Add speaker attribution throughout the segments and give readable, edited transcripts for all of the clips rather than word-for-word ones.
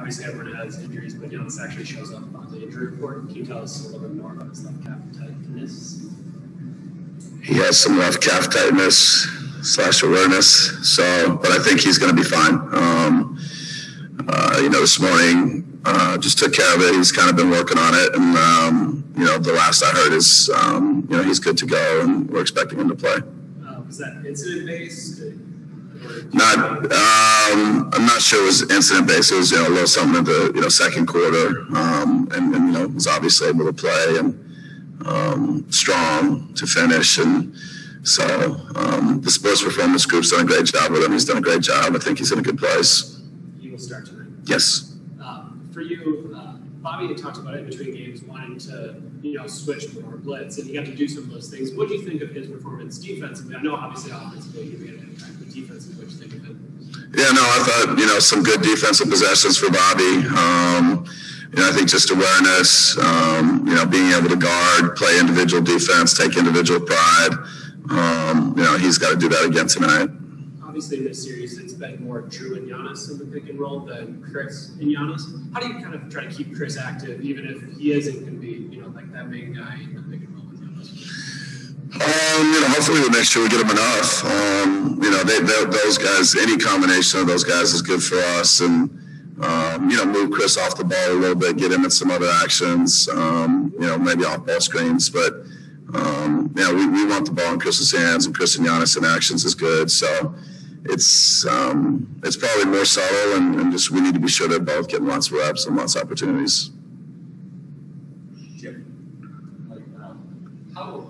Speaker 1: obviously everyone has injuries, but Giannis actually shows up on the injury report. Can you tell us a little bit more about his left calf tightness?
Speaker 2: He has some left calf tightness / awareness, so, but I think he's going to be fine. This morning, just took care of it. He's kind of been working on it, and the last I heard is, he's good to go, and we're expecting him to play.
Speaker 1: Was that incident based?
Speaker 2: I'm not sure it was incident based. It was a little something in the second quarter, and was obviously able to play and strong to finish, and so the sports performance group's done a great job with him. He's done a great job. I think he's in a good place.
Speaker 1: He will start tonight.
Speaker 2: Yes.
Speaker 1: For you, Bobby had talked about it between games, wanting to switch to more blitz, and he got to do some of those things. What do you think of his performance defensively? I know obviously offensively he made an impact, but defensively, what do you think of him?
Speaker 2: Yeah, no, I thought some good defensive possessions for Bobby. I think just awareness, being able to guard, play individual defense, take individual pride. He's got to do that again tonight.
Speaker 1: Obviously, in this series, it's been more Drew and Giannis in the pick and roll than Chris and Giannis. How do you kind of try to keep Chris active, even if he isn't going to be, like that main guy in the pick and roll with Giannis?
Speaker 2: Hopefully we'll make sure we get them enough. Those guys, any combination of those guys is good for us, and move Chris off the ball a little bit, get him in some other actions, maybe off ball screens, but we want the ball in Chris's hands, and Chris and Giannis in actions is good. So it's probably more subtle, and just we need to be sure they're both getting lots of reps and lots of opportunities.
Speaker 3: How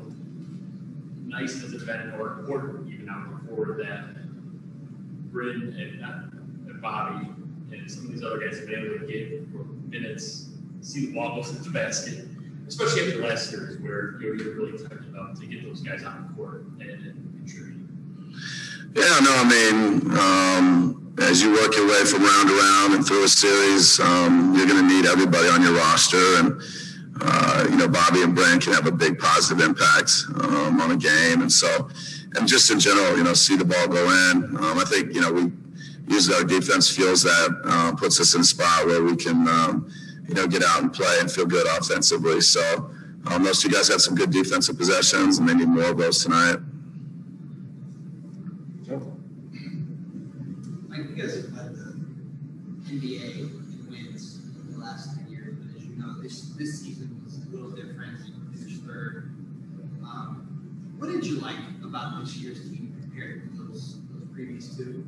Speaker 3: nice has it been, or important even now before that Bryn and Bobby and some of these other guys have been able to get minutes, see the ball goes into the basket, especially after last series where you're really tightened up to get those guys on the court and contribute?
Speaker 2: Yeah, no, as you work your way from round to round and through a series, you're going to need everybody on your roster, and Bobby and Bryn can have a big positive impact on a game, and just in general, see the ball go in. I think we usually our defense feels that puts us in a spot where we can get out and play and feel good offensively. So those two guys had some good defensive possessions, and they need more of those tonight.
Speaker 4: Mike, you guys have led the NBA in wins in the last 10 years, but as you know, this season was a little different. You finished third. What did you like about this year's team compared to those previous two?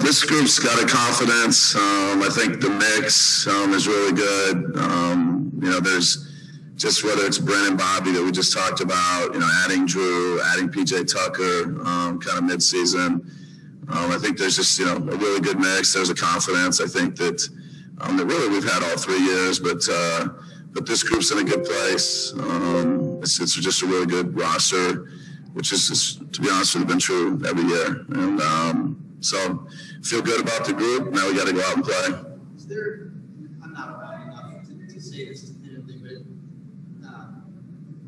Speaker 2: This group's got a confidence. I think the mix is really good. There's just whether it's Bryn and Bobby that we just talked about, adding Drew, adding PJ Tucker, kind of mid-season. I think there's just, a really good mix. There's a confidence. I think that really we've had all 3 years, but this group's in a good place. It's just a really good roster, which is, to be honest, has been true every year. And so feel good about the group. Now we got to go out and play.
Speaker 4: Is there, I'm not around enough to say this definitively, but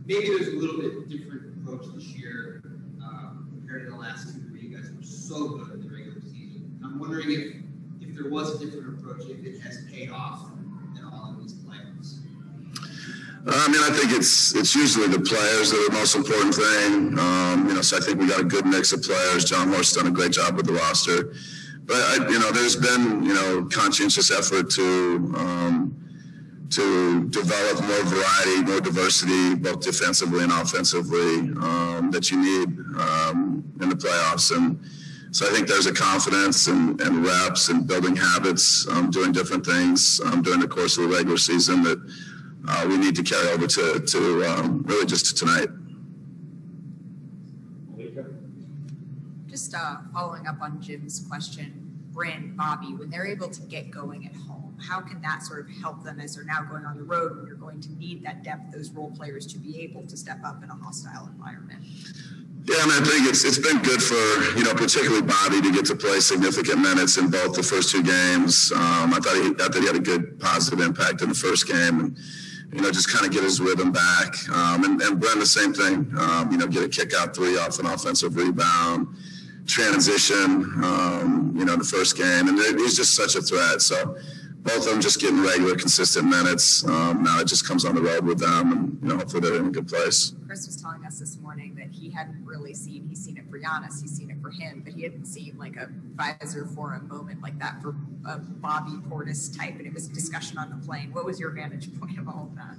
Speaker 4: maybe there's a little bit different approach this year compared to the last two where you guys were so good in the regular season. And I'm wondering if there was a different approach, if it has paid off in all of these playoffs.
Speaker 2: I think it's usually the players that are the most important thing. So I think we got a good mix of players. John Horst's done a great job with the roster. But, there's been, conscientious effort to develop more variety, more diversity, both defensively and offensively, that you need in the playoffs. And so I think there's a confidence and reps and building habits, doing different things during the course of the regular season that we need to carry over to really just to tonight.
Speaker 5: Just following up on Jim's question, Bryn, Bobby, when they're able to get going at home, how can that sort of help them as they're now going on the road when you're going to need that depth, those role players to be able to step up in a hostile environment?
Speaker 2: Yeah, I think it's been good for, particularly Bobby to get to play significant minutes in both the first two games. I thought he had a good positive impact in the first game, and just kind of get his rhythm back. And Bryn, the same thing, get a kick out three off an offensive rebound, transition, you know, the first game, and he's just such a threat. So both of them just getting regular, consistent minutes. Now it just comes on the road with them, and you know, hopefully they're in a good place.
Speaker 5: Chris was telling us this morning that he hadn't really seen, he's seen it for Giannis, he's seen it for him, but he hadn't seen like a visor for a moment like that for a Bobby Portis type, and it was a discussion on the plane. What was your vantage point of all of that?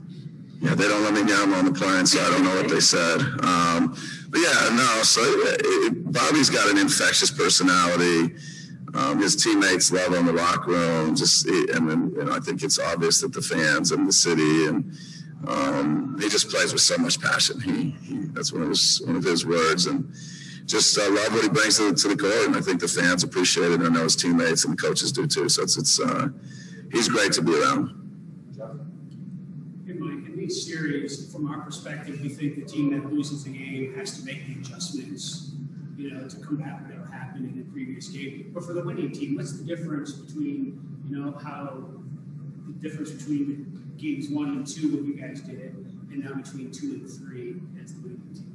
Speaker 2: Yeah, they don't let me down on the plane, so I don't know what they said. But yeah, no, so Bobby's got an infectious personality. His teammates love him in the locker room. And then, you know, I think it's obvious that the fans and the city, and he just plays with so much passion. That's one of his words, and just love what he brings to the court. And I think the fans appreciate it, and I know his teammates and the coaches do too. So he's great to be around.
Speaker 6: Hey, Mike, in these series, from our perspective, we think the team that loses the game has to make the adjustments, you know, to combat whatever happened in the previous game. But for the winning team, what's the difference between, you know, games 1 and 2 that you guys did, and now between 2 and 3 as the winning team?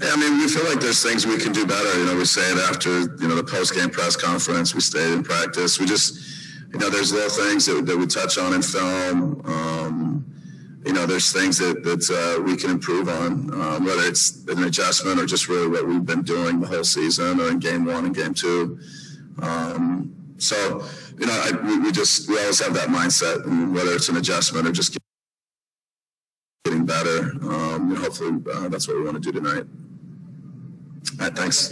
Speaker 2: Yeah, I mean, we feel like there's things we can do better. You know, we say it after, you know, the post-game press conference. We stayed in practice. We just, you know, there's little things that we touch on in film. You know, there's things that we can improve on, whether it's an adjustment or just really what we've been doing the whole season, or in game 1 and game 2. So, you know, we always have that mindset, and whether it's an adjustment or just getting better. Hopefully that's what we want to do tonight. All right, thanks.